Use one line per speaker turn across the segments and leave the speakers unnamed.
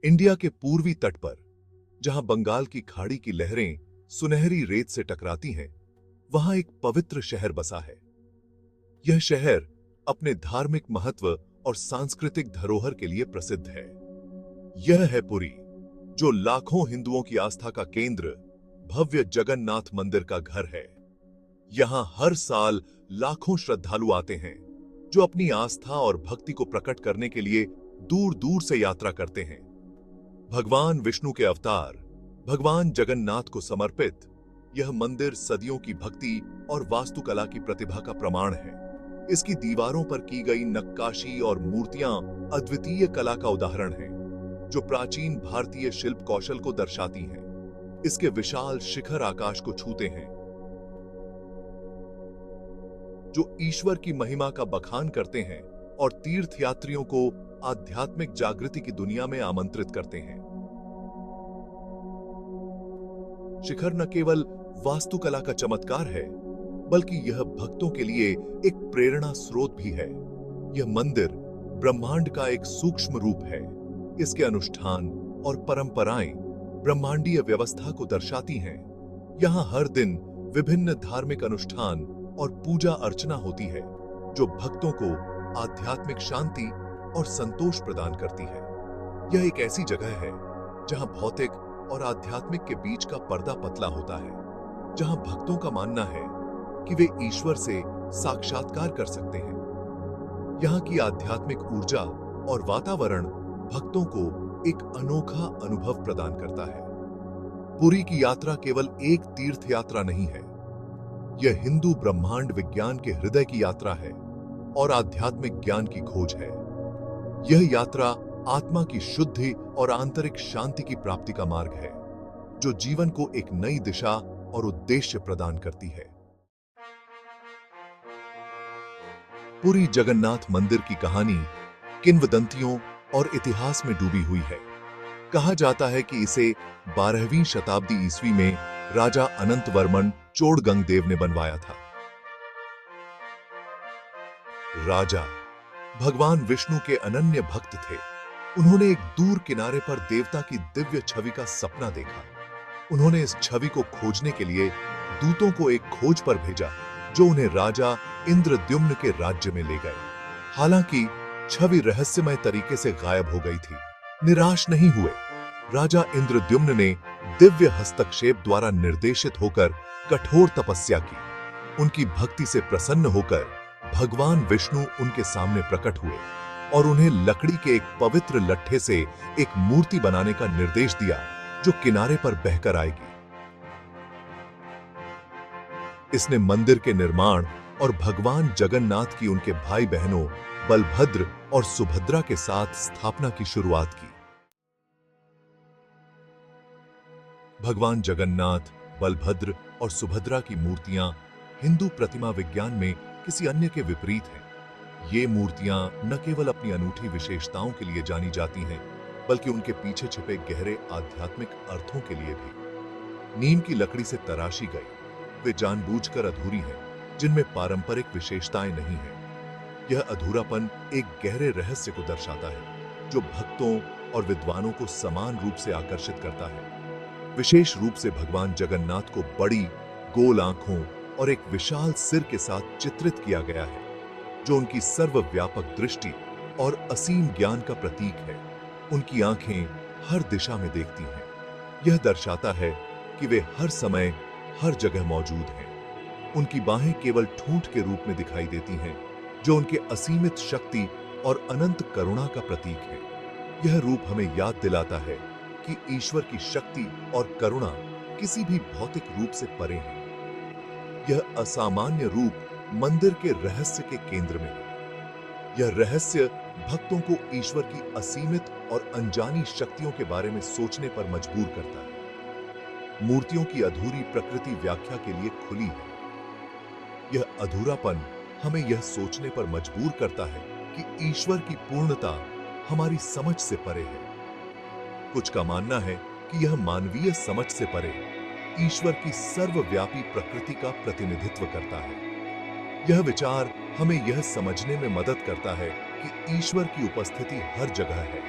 India के पूर्वी तट पर, जहां बंगाल की खाड़ी की लहरें सुनहरी रेत से टकराती हैं, वहां एक पवित्र शहर बसा है। यह शहर अपने धार्मिक महत्व और सांस्कृतिक धरोहर के लिए प्रसिद्ध है। यह है पुरी, जो लाखों हिंदुओं की आस्था का केंद्र, भव्य जगन्नाथ मंदिर का घर है। यहां हर साल लाखों श्रद्धालु आते हैं, जो अपनी आस्था और भक्ति को प्रकट करने के लिए दूर दूर से यात्रा करते हैं। भगवान विष्णु के अवतार भगवान जगन्नाथ को समर्पित यह मंदिर सदियों की भक्ति और वास्तुकला की प्रतिभा का प्रमाण है। इसकी दीवारों पर की गई नक्काशी और मूर्तियां अद्वितीय कला का उदाहरण हैं, जो प्राचीन भारतीय शिल्प कौशल को दर्शाती हैं। इसके विशाल शिखर आकाश को छूते हैं, जो ईश्वर की महिमा का बखान करते हैं और तीर्थयात्रियों को आध्यात्मिक जागृति की दुनिया में आमंत्रित करते हैं। शिखर न केवल वास्तुकला का चमत्कार है, बल्कि यह भक्तों के लिए एक प्रेरणा स्रोत भी है। यह मंदिर ब्रह्मांड का एक सूक्ष्म रूप है। इसके अनुष्ठान और परंपराएं ब्रह्मांडीय व्यवस्था को दर्शाती हैं। यहां हर दिन विभिन्न धार्मिक अनुष्ठान और पूजा अर्चना होती है, जो भक्तों को आध्यात्मिक शांति और संतोष प्रदान करती है। यह एक ऐसी जगह है जहां भौतिक और आध्यात्मिक के बीच का पर्दा पतला होता है, जहां भक्तों का मानना है कि वे ईश्वर से साक्षात्कार कर सकते हैं। यहाँ की आध्यात्मिक ऊर्जा और वातावरण भक्तों को एक अनोखा अनुभव प्रदान करता है। पुरी की यात्रा केवल एक तीर्थ यात्रा नहीं है, यह हिंदू ब्रह्मांड विज्ञान के हृदय की यात्रा है और आध्यात्मिक ज्ञान की खोज है। यह यात्रा आत्मा की शुद्धि और आंतरिक शांति की प्राप्ति का मार्ग है, जो जीवन को एक नई दिशा और उद्देश्य प्रदान करती है। पुरी जगन्नाथ मंदिर की कहानी किंवदंतियों और इतिहास में डूबी हुई है। कहा जाता है कि इसे 12वीं शताब्दी ईस्वी में राजा अनंत वर्मन चोड़गंगदेव ने बनवाया था। राजा भगवान विष्णु के अनन्य भक्त थे। उन्होंने एक दूर किनारे पर देवता की दिव्य छवि का सपना देखा। उन्होंने इस छवि को खोजने के लिए दूतों को एक खोज पर भेजा, जो उन्हें राजा इंद्रद्युम्न के राज्य में ले गए। हालांकि छवि रहस्यमय तरीके से गायब हो गई थी। निराश नहीं हुए, राजा इंद्रद्युम्न ने दिव्य हस्तक्षेप द्वारा निर्देशित होकर कठोर तपस्या की। उनकी भक्ति से प्रसन्न होकर भगवान विष्णु उनके सामने प्रकट हुए और उन्हें लकड़ी के एक पवित्र लट्ठे से एक मूर्ति बनाने का निर्देश दिया, जो किनारे पर बहकर आएगी। इसने मंदिर के निर्माण और भगवान जगन्नाथ की उनके भाई बहनों बलभद्र और सुभद्रा के साथ स्थापना की शुरुआत की। भगवान जगन्नाथ, बलभद्र और सुभद्रा की मूर्तियां हिंदू प्रतिमा विज्ञान में किसी अन्य के विपरीत हैं। ये मूर्तियां न केवल अपनी अनूठी विशेषताओं के लिए जानी जाती हैं, बल्कि उनके पीछे छिपे गहरे आध्यात्मिक अर्थों के लिए भी। नीम की लकड़ी से तराशी गई वे जानबूझकर अधूरी हैं, जिनमें पारंपरिक विशेषताएं नहीं हैं। यह अधूरापन एक गहरे रहस्य को दर्शाता है, जो भक्तों और विद्वानों को समान रूप से आकर्षित करता है। विशेष रूप से भगवान जगन्नाथ को बड़ी गोल आंखों और एक विशाल सिर के साथ चित्रित किया गया है, जो उनकी सर्वव्यापक दृष्टि और असीम ज्ञान का प्रतीक है। उनकी आंखें हर दिशा में देखती हैं। यह दर्शाता है कि वे हर समय हर जगह मौजूद हैं। उनकी बाहें केवल ठूंठ के रूप में दिखाई देती हैं, जो उनके असीमित शक्ति और अनंत करुणा का प्रतीक है। यह रूप हमें याद दिलाता है कि ईश्वर की शक्ति और करुणा किसी भी भौतिक रूप से परे है। यह असामान्य रूप मंदिर के रहस्य के केंद्र में है। यह रहस्य भक्तों को ईश्वर की असीमित और अनजानी शक्तियों के बारे में सोचने पर मजबूर करता है। मूर्तियों की अधूरी प्रकृति व्याख्या के लिए खुली है। यह अधूरापन हमें यह सोचने पर मजबूर करता है कि ईश्वर की पूर्णता हमारी समझ से परे है। कुछ का मानना है कि यह मानवीय समझ से परे ईश्वर की सर्वव्यापी प्रकृति का प्रतिनिधित्व करता है। यह विचार हमें यह समझने में मदद करता है कि ईश्वर की उपस्थिति हर जगह है,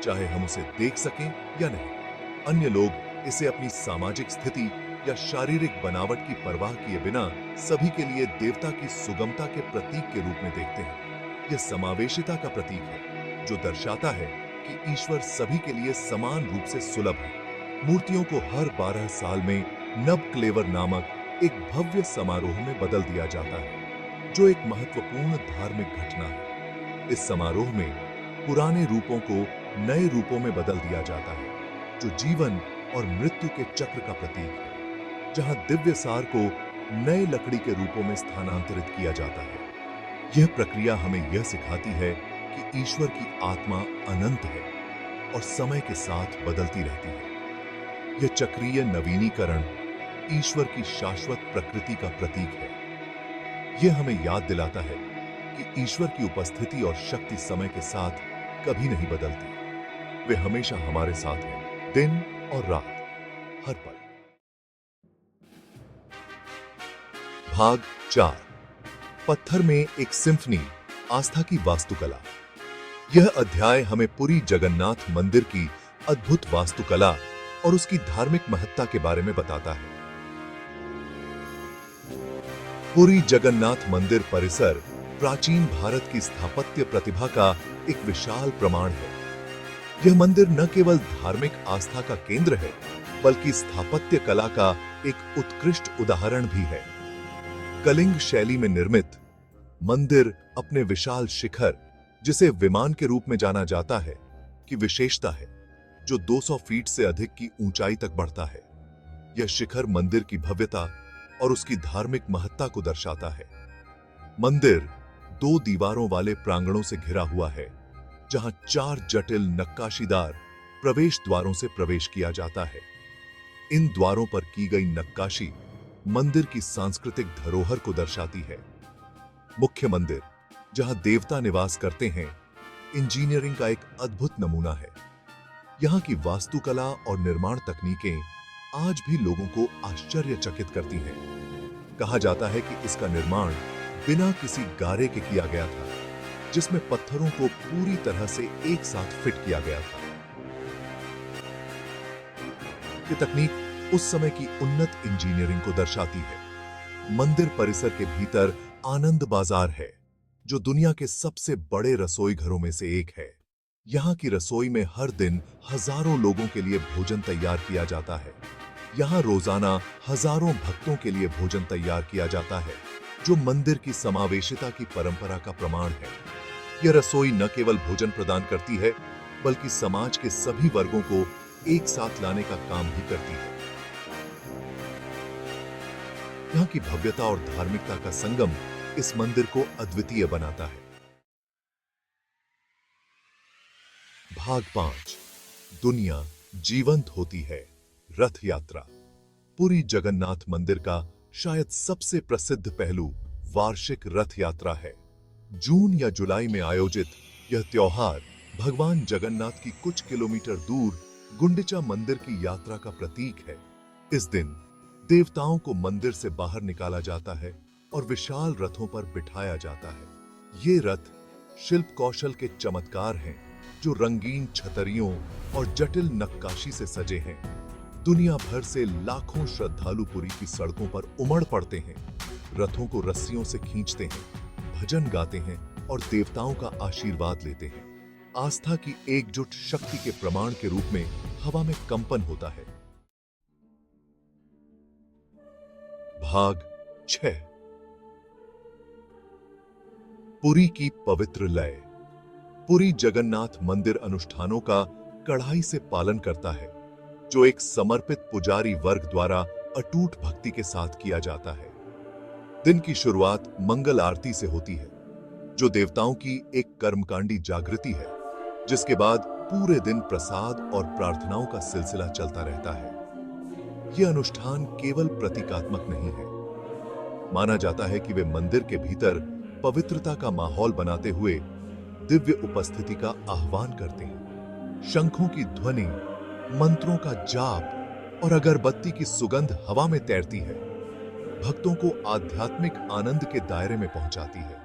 चाहे हम उसे देख सकें या नहीं। अन्य लोग इसे अपनी सामाजिक स्थिति या शारीरिक बनावट की परवाह किए बिना सभी के लिए देवता की सुगमता के प्रतीक के रूप में देखते हैं। यह समावेशिता का प्रतीक है जो दर्शाता है कि ईश्वर सभी के लिए समान रूप से सुलभ है। मूर्तियों को हर 12 साल में नवक्लेवर नामक एक भव्य समारोह में बदल दिया जाता है, जो एक महत्वपूर्ण धार्मिक घटना है। इस समारोह में पुराने रूपों को नए रूपों में बदल दिया जाता है, जो जीवन और मृत्यु के चक्र का प्रतीक है, जहां दिव्य सार को नए लकड़ी के रूपों में स्थानांतरित किया जाता है। यह प्रक्रिया हमें यह सिखाती है कि ईश्वर की आत्मा अनंत है और समय के साथ बदलती रहती है। यह चक्रीय नवीनीकरण ईश्वर की शाश्वत प्रकृति का प्रतीक है। यह हमें याद दिलाता है कि ईश्वर की उपस्थिति और शक्ति समय के साथ कभी नहीं बदलती। वे हमेशा हमारे साथ हैं, दिन और रात, हर पल। भाग 4, पत्थर में एक सिम्फनी, आस्था की वास्तुकला। यह अध्याय हमें पुरी जगन्नाथ मंदिर की अद्भुत वास्तुकला और उसकी धार्मिक महत्ता के बारे में बताता है। पुरी जगन्नाथ मंदिर परिसर प्राचीन भारत की स्थापत्य प्रतिभा का एक विशाल प्रमाण है। यह मंदिर न केवल धार्मिक आस्था का केंद्र है, बल्कि स्थापत्य कला का एक उत्कृष्ट उदाहरण भी है। कलिंग शैली में निर्मित मंदिर अपने विशाल शिखर, जिसे विमान के रूप में जाना जाता है, की विशेषता है, जो 200 फीट से अधिक की ऊंचाई तक बढ़ता है। यह शिखर मंदिर की भव्यता और उसकी धार्मिक महत्ता को दर्शाता है। मंदिर 2 दीवारों वाले प्रांगणों से घिरा हुआ है, जहां 4 जटिल नक्काशीदार प्रवेश द्वारों से प्रवेश किया जाता है। इन द्वारों पर की गई नक्काशी मंदिर की सांस्कृतिक धरोहर को दर्शाती है। मुख्य मंदिर, जहां देवता निवास करते हैं, इंजीनियरिंग का एक अद्भुत नमूना है। यहाँ की वास्तुकला और निर्माण तकनीकें आज भी लोगों को आश्चर्यचकित करती हैं। कहा जाता है कि इसका निर्माण बिना किसी गारे के किया गया था, जिसमें पत्थरों को पूरी तरह से एक साथ फिट किया गया था। ये तकनीक उस समय की उन्नत इंजीनियरिंग को दर्शाती है। मंदिर परिसर के भीतर आनंद बाजार है, जो दुनिया के सबसे बड़े रसोई घरों में से एक है। यहाँ की रसोई में हर दिन हजारों लोगों के लिए भोजन तैयार किया जाता है। यहाँ रोजाना हजारों भक्तों के लिए भोजन तैयार किया जाता है, जो मंदिर की समावेशिता की परंपरा का प्रमाण है। यह रसोई न केवल भोजन प्रदान करती है, बल्कि समाज के सभी वर्गों को एक साथ लाने का काम भी करती है। यहाँ की भव्यता और धार्मिकता का संगम इस मंदिर को अद्वितीय बनाता है। भाग 5, दुनिया जीवंत होती है। रथ यात्रा। पुरी जगन्नाथ मंदिर का शायद सबसे प्रसिद्ध पहलू वार्षिक रथ यात्रा है। जून या जुलाई में आयोजित यह त्योहार भगवान जगन्नाथ की कुछ किलोमीटर दूर गुंडिचा मंदिर की यात्रा का प्रतीक है। इस दिन देवताओं को मंदिर से बाहर निकाला जाता है और विशाल रथों पर बिठाया जाता है। ये रथ शिल्प कौशल के चमत्कार हैं, जो रंगीन छतरियों और जटिल नक्काशी से सजे हैं। दुनिया भर से लाखों श्रद्धालु पुरी की सड़कों पर उमड़ पड़ते हैं, रथों को रस्सियों से खींचते हैं, भजन गाते हैं और देवताओं का आशीर्वाद लेते हैं। आस्था की एकजुट शक्ति के प्रमाण के रूप में हवा में कंपन होता है। भाग 6, पुरी की पवित्र लय। पुरी जगन्नाथ मंदिर अनुष्ठानों का कड़ाई से पालन करता है, जो एक समर्पित पुजारी वर्ग द्वारा अटूट भक्ति के साथ किया जाता है। दिन की शुरुआत मंगल आरती से होती है, जो देवताओं की एक कर्मकांडी जागृति है, जिसके बाद पूरे दिन प्रसाद और प्रार्थनाओं का सिलसिला चलता रहता है। यह अनुष्ठान केवल प्रतीकात्मक नहीं है। माना जाता है कि वे मंदिर के भीतर पवित्रता का माहौल बनाते हुए दिव्य उपस्थिति का आह्वान करते हैं। शंखों की ध्वनि, मंत्रों का जाप और अगरबत्ती की सुगंध हवा में तैरती है, भक्तों को आध्यात्मिक आनंद के दायरे में पहुंचाती है।